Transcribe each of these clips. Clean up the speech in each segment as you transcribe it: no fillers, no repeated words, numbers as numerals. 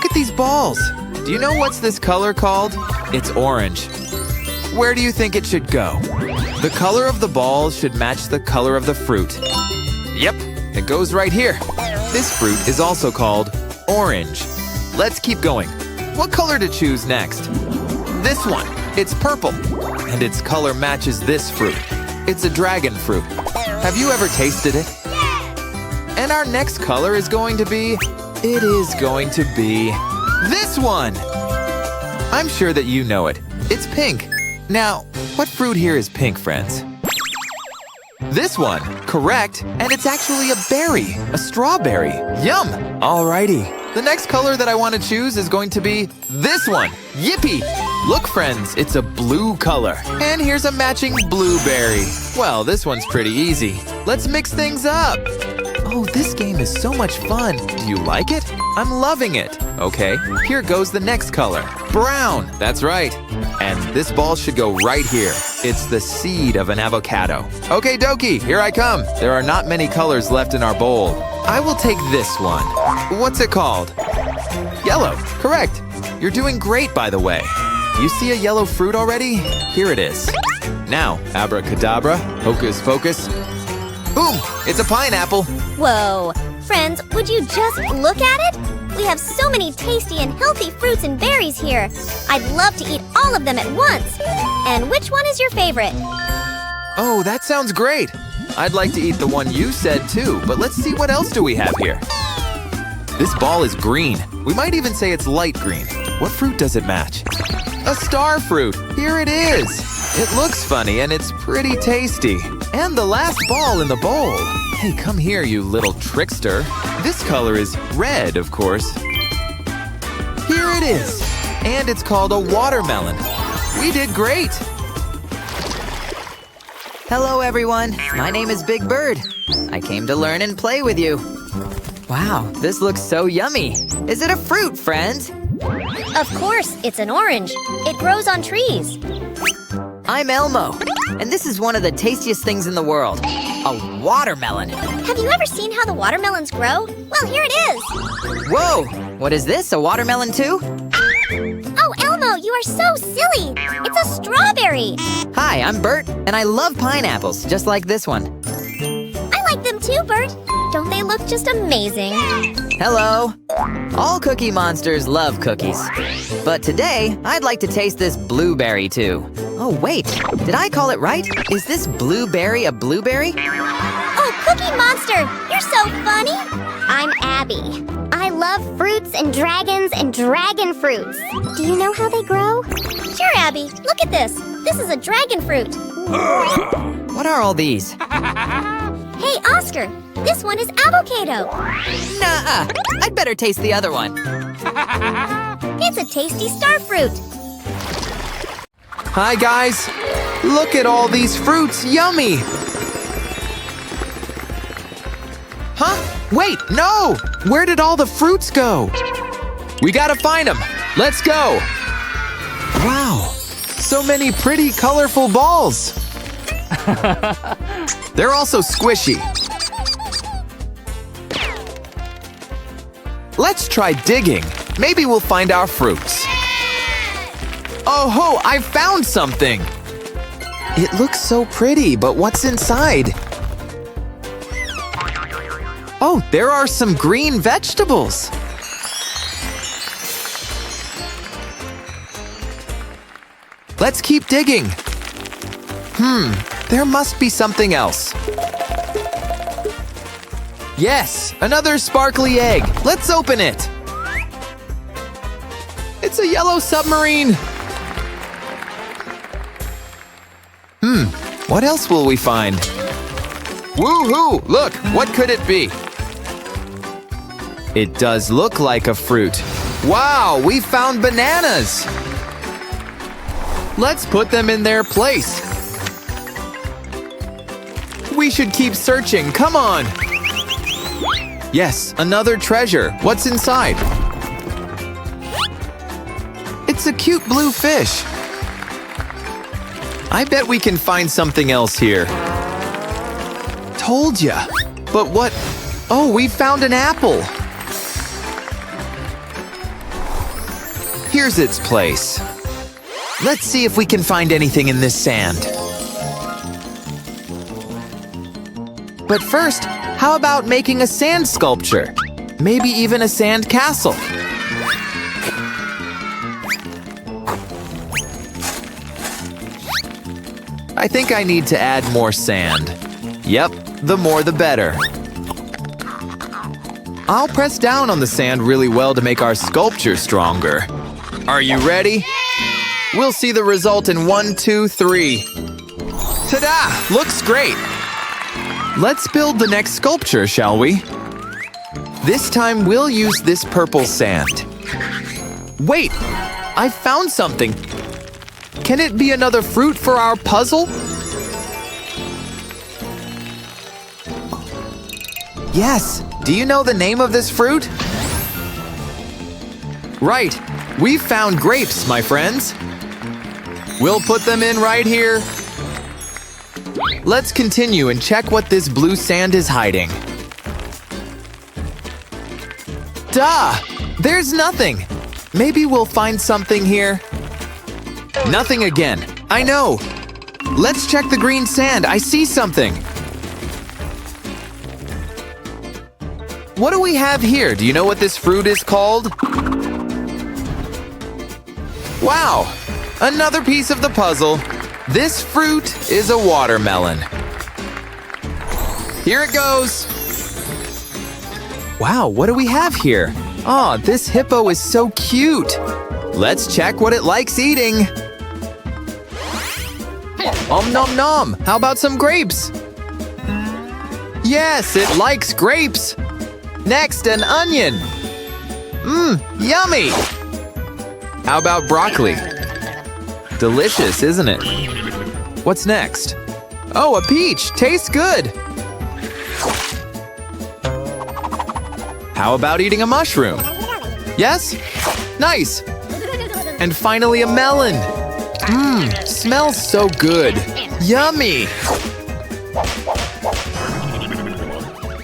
look at these balls. Do you know what's this color called? It's orange. Where do you think it should go? The color of the balls should match the color of the fruit. Yep, it goes right here. This fruit is also called orange. Let's keep going. What color to choose next? This one. It's purple. And its color matches this fruit. It's a dragon fruit. Have you ever tasted it? And our next color is going to be... It is going to be... this one! I'm sure that you know it. It's pink. Now, what fruit here is pink, friends? This one, correct, and it's actually a berry, a strawberry. Yum! Alrighty. The next color that I want to choose is going to be this one. Yippee! Look, friends, it's a blue color. And here's a matching blueberry. Well, this one's pretty easy. Let's mix things up. Oh, this game is so much fun. Do you like it? I'm loving it. Okay, here goes the next color. Brown, that's right. And this ball should go right here. It's the seed of an avocado. Okay, dokie, here I come. There are not many colors left in our bowl. I will take this one. What's it called? Yellow, correct. You're doing great, by the way. You see a yellow fruit already? Here it is. Now, abracadabra, hocus pocus. Boom, it's a pineapple. Whoa! Friends, would you just look at it? We have so many tasty and healthy fruits and berries here. I'd love to eat all of them at once. And which one is your favorite? Oh, that sounds great. I'd like to eat the one you said too, but let's see what else do we have here. This ball is green. We might even say it's light green. What fruit does it match? A star fruit. Here it is. It looks funny and it's pretty tasty. And the last ball in the bowl. Hey, come here, you little trickster. This color is red, of course. Here it is. And it's called a watermelon. We did great. Hello, everyone. My name is Big Bird. I came to learn and play with you. Wow, this looks so yummy. Is it a fruit, friends? Of course, it's an orange. It grows on trees. I'm Elmo, and this is one of the tastiest things in the world. A watermelon. Have you ever seen how the watermelons grow? Well, here it is. Whoa, what is this, a watermelon too? Oh, Elmo, you are so silly. It's a strawberry. Hi, I'm Bert, and I love pineapples, just like this one. I like them too, Bert. Don't they look just amazing? Hello. All Cookie Monsters love cookies. But today, I'd like to taste this blueberry too. Oh, wait, did I call it right? Is this blueberry a blueberry? Oh, Cookie Monster, you're so funny. I'm Abby. I love fruits and dragon fruits. Do you know how they grow? Sure, Abby. Look at this. This is a dragon fruit. What are all these? Hey, Oscar, this one is avocado. Nuh-uh. I'd better taste the other one. It's a tasty star fruit. Hi, guys. Look at all these fruits. Yummy. Huh? Wait, no! Where did all the fruits go? We gotta find them. Let's go. Wow, so many pretty, colorful balls. They're also squishy. Let's try digging. Maybe we'll find our fruits. Oh ho, I found something. It looks so pretty, but what's inside? Oh, there are some green vegetables. Let's keep digging. There must be something else. Yes, another sparkly egg. Let's open it. It's a yellow submarine. What else will we find? Woohoo! Look, what could it be? It does look like a fruit. Wow, we found bananas! Let's put them in their place. We should keep searching, come on! Yes, another treasure. What's inside? It's a cute blue fish. I bet we can find something else here. Told ya. But what? Oh, we found an apple. Here's its place. Let's see if we can find anything in this sand. But first, how about making a sand sculpture? Maybe even a sand castle. I think I need to add more sand. Yep, the more the better. I'll press down on the sand really well to make our sculpture stronger. Are you ready? We'll see the result in 1, 2, 3. Ta-da! Looks great! Let's build the next sculpture, shall we? This time we'll use this purple sand. Wait! I found something! Can it be another fruit for our puzzle? Yes! Do you know the name of this fruit? Right! We've found grapes, my friends! We'll put them in right here. Let's continue and check what this blue sand is hiding. Duh! There's nothing! Maybe we'll find something here. Nothing again. I know. Let's check the green sand. I see something. What do we have here? Do you know what this fruit is called? Wow! Another piece of the puzzle. This fruit is a watermelon. Here it goes. Wow, what do we have here? Aw, this hippo is so cute. Let's check what it likes eating. Nom nom! How about some grapes? Yes, it likes grapes! Next, an onion! Yummy! How about broccoli? Delicious, isn't it? What's next? Oh, a peach! Tastes good! How about eating a mushroom? Yes? Nice! And finally, a melon! Smells so good! Yummy!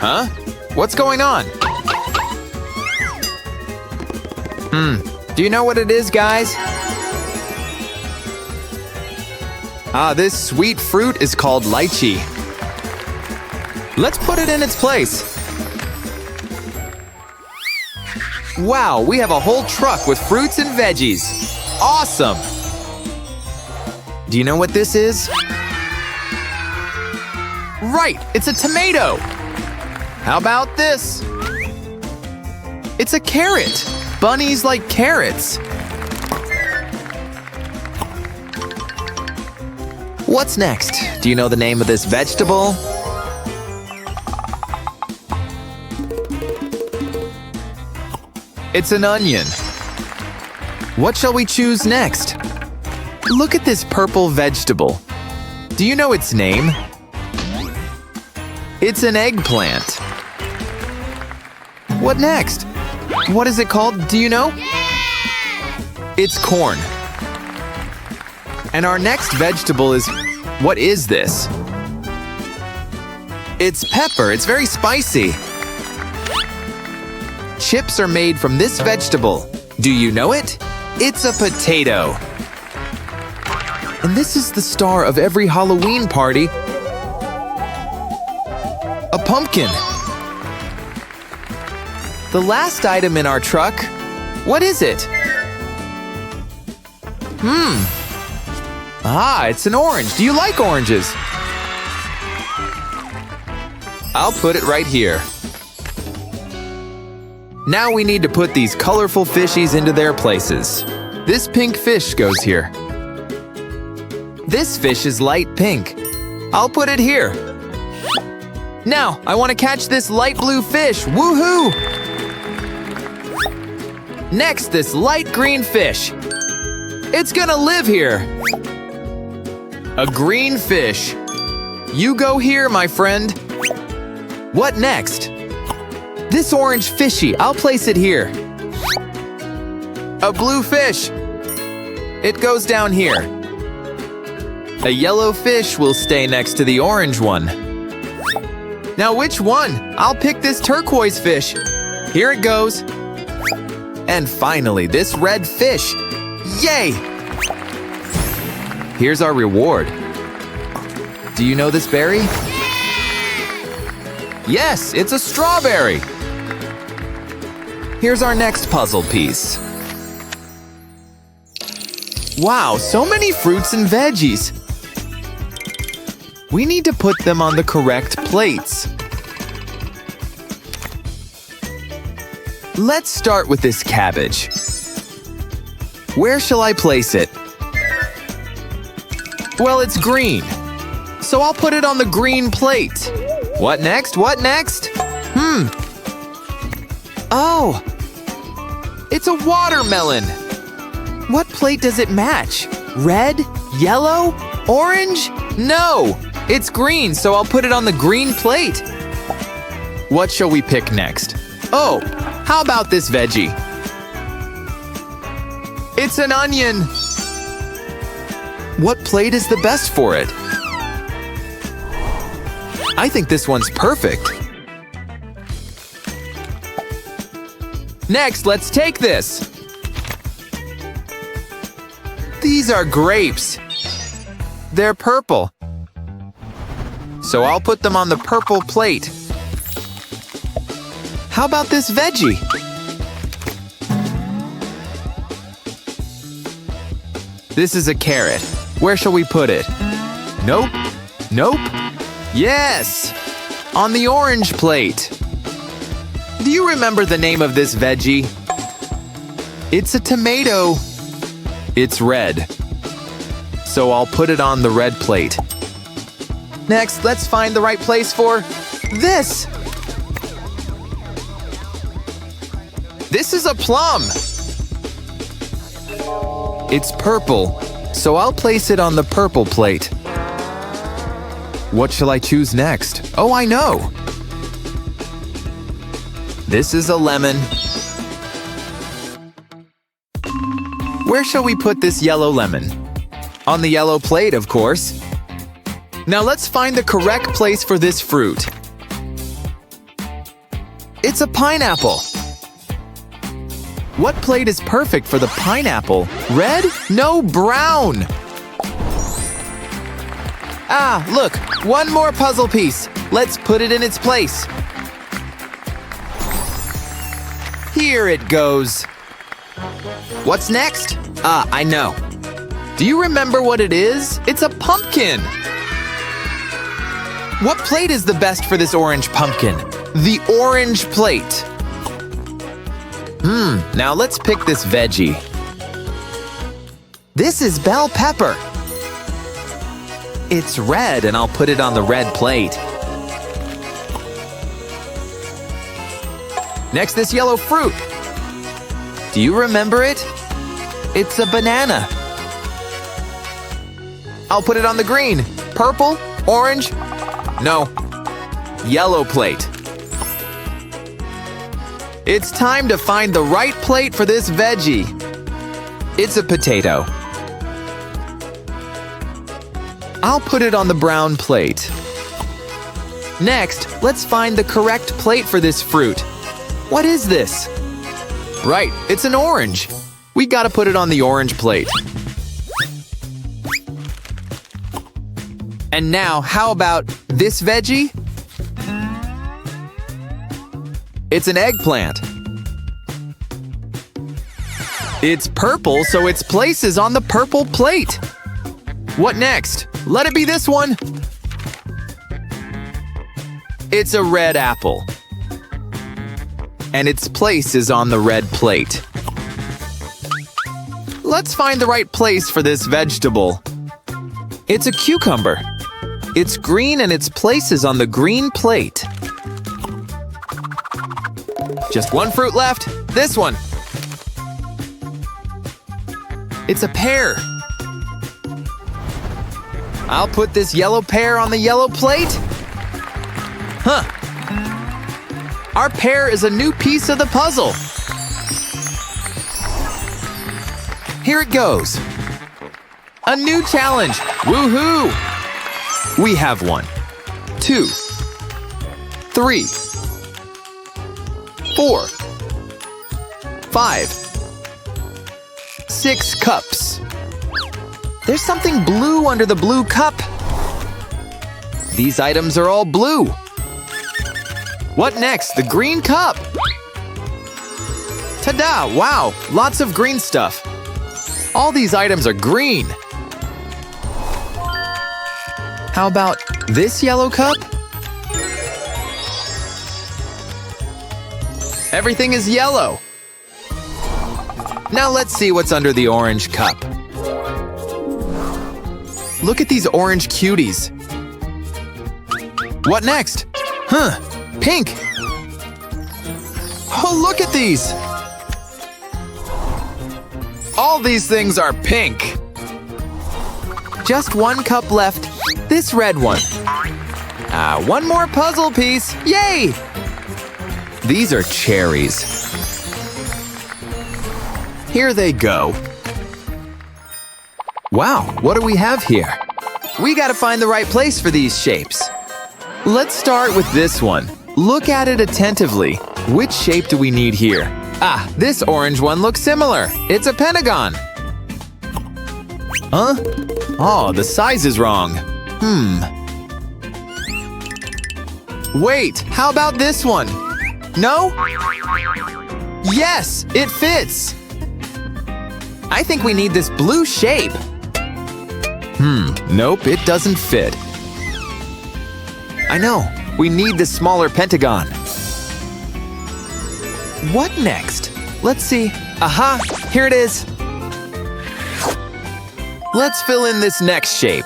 Huh? What's going on? Do you know what it is, guys? This sweet fruit is called lychee. Let's put it in its place. Wow, we have a whole truck with fruits and veggies. Awesome! Do you know what this is? Right, it's a tomato! How about this? It's a carrot! Bunnies like carrots! What's next? Do you know the name of this vegetable? It's an onion. What shall we choose next? Look at this purple vegetable. Do you know its name? It's an eggplant. What next? What is it called? Do you know? It's corn. And our next vegetable is... What is this? It's pepper. It's very spicy. Chips are made from this vegetable. Do you know it? It's a potato. And this is the star of every Halloween party. A pumpkin. The last item in our truck. What is it? It's an orange. Do you like oranges? I'll put it right here. Now we need to put these colorful fishies into their places. This pink fish goes here. This fish is light pink. I'll put it here. Now, I want to catch this light blue fish. Woohoo! Next, this light green fish. It's gonna live here. A green fish. You go here, my friend. What next? This orange fishy. I'll place it here. A blue fish. It goes down here. A yellow fish will stay next to the orange one. Now which one? I'll pick this turquoise fish. Here it goes. And finally, this red fish. Yay! Here's our reward. Do you know this berry? Yes, it's a strawberry. Here's our next puzzle piece. Wow, so many fruits and veggies. We need to put them on the correct plates. Let's start with this cabbage. Where shall I place it? Well, it's green, so I'll put it on the green plate. What next? What next? Oh, it's a watermelon. What plate does it match? Red? Yellow? Orange? No, it's green, so I'll put it on the green plate. What shall we pick next? Oh, how about this veggie? It's an onion. What plate is the best for it? I think this one's perfect. Next, let's take this. These are grapes. They're purple. So I'll put them on the purple plate. How about this veggie? This is a carrot. Where shall we put it? Nope. Nope. Yes! On the orange plate. Do you remember the name of this veggie? It's a tomato. It's red. So I'll put it on the red plate. Next, let's find the right place for this. This is a plum. It's purple, so I'll place it on the purple plate. What shall I choose next? Oh, I know. This is a lemon. Where shall we put this yellow lemon? On the yellow plate, of course. Now let's find the correct place for this fruit. It's a pineapple. What plate is perfect for the pineapple? Red? No, brown. Ah, look, one more puzzle piece. Let's put it in its place. Here it goes. What's next? Ah, I know. Do you remember what it is? It's a pumpkin. What plate is the best for this orange pumpkin? The orange plate. Now let's pick this veggie. This is bell pepper. It's red, and I'll put it on the red plate. Next, this yellow fruit. Do you remember it? It's a banana. I'll put it on the green. Purple? Orange? No. Yellow plate. It's time to find the right plate for this veggie. It's a potato. I'll put it on the brown plate. Next, let's find the correct plate for this fruit. What is this? Right, it's an orange. We gotta put it on the orange plate. And now, how about this veggie? It's an eggplant. It's purple, so its place is on the purple plate. What next? Let it be this one. It's a red apple. And its place is on the red plate. Let's find the right place for this vegetable. It's a cucumber. It's green and its place is on the green plate. Just one fruit left. This one. It's a pear. I'll put this yellow pear on the yellow plate. Huh. Our pear is a new piece of the puzzle. Here it goes. A new challenge. Woohoo! We have 1, 2, 3, 4, 5. 6 cups. There's something blue under the blue cup. These items are all blue. What next? The green cup. Ta-da! Wow, lots of green stuff. All these items are green. How about this yellow cup? Everything is yellow. Now let's see what's under the orange cup. Look at these orange cuties. What next? Huh, pink. Oh, look at these. All these things are pink. Just one cup left. This red one. One more puzzle piece. Yay! These are cherries. Here they go. Wow, what do we have here? We gotta find the right place for these shapes. Let's start with this one. Look at it attentively. Which shape do we need here? This orange one looks similar. It's a pentagon. Huh? Oh, the size is wrong. Wait, how about this one? No? Yes, it fits. I think we need this blue shape. Nope, it doesn't fit. I know, we need this smaller pentagon. What next? Let's see. Aha, here it is. Let's fill in this next shape.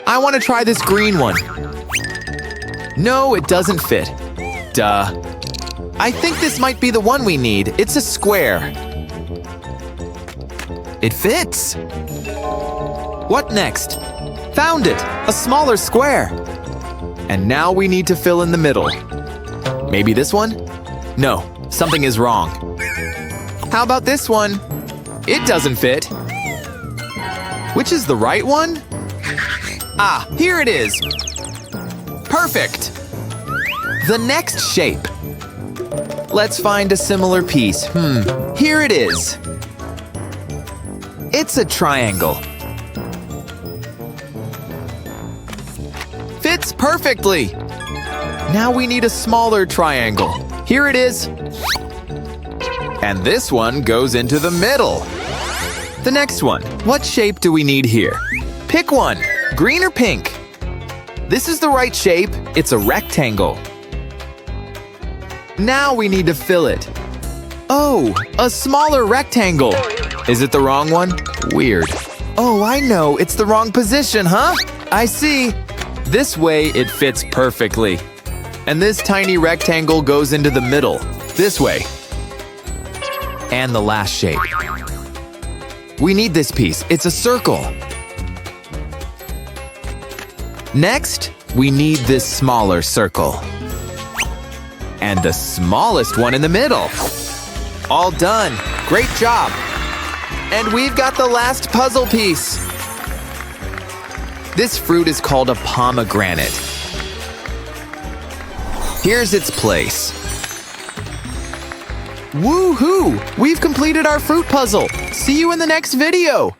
I want to try this green one. No, it doesn't fit. Duh. I think this might be the one we need. It's a square. It fits. What next? Found it! A smaller square. And now we need to fill in the middle. Maybe this one? No, something is wrong. How about this one? It doesn't fit. Which is the right one? Here it is. Perfect. The next shape. Let's find a similar piece. Here it is. It's a triangle. Fits perfectly. Now we need a smaller triangle. Here it is. And this one goes into the middle. The next one. What shape do we need here? Pick one. Green or pink? This is the right shape. It's a rectangle. Now we need to fill it. Oh, a smaller rectangle. Is it the wrong one? Weird. Oh, I know. It's the wrong position, huh? I see. This way it fits perfectly. And this tiny rectangle goes into the middle. This way. And the last shape. We need this piece. It's a circle. Next, we need this smaller circle. And the smallest one in the middle. All done. Great job. And we've got the last puzzle piece. This fruit is called a pomegranate. Here's its place. Woohoo! We've completed our fruit puzzle. See you in the next video.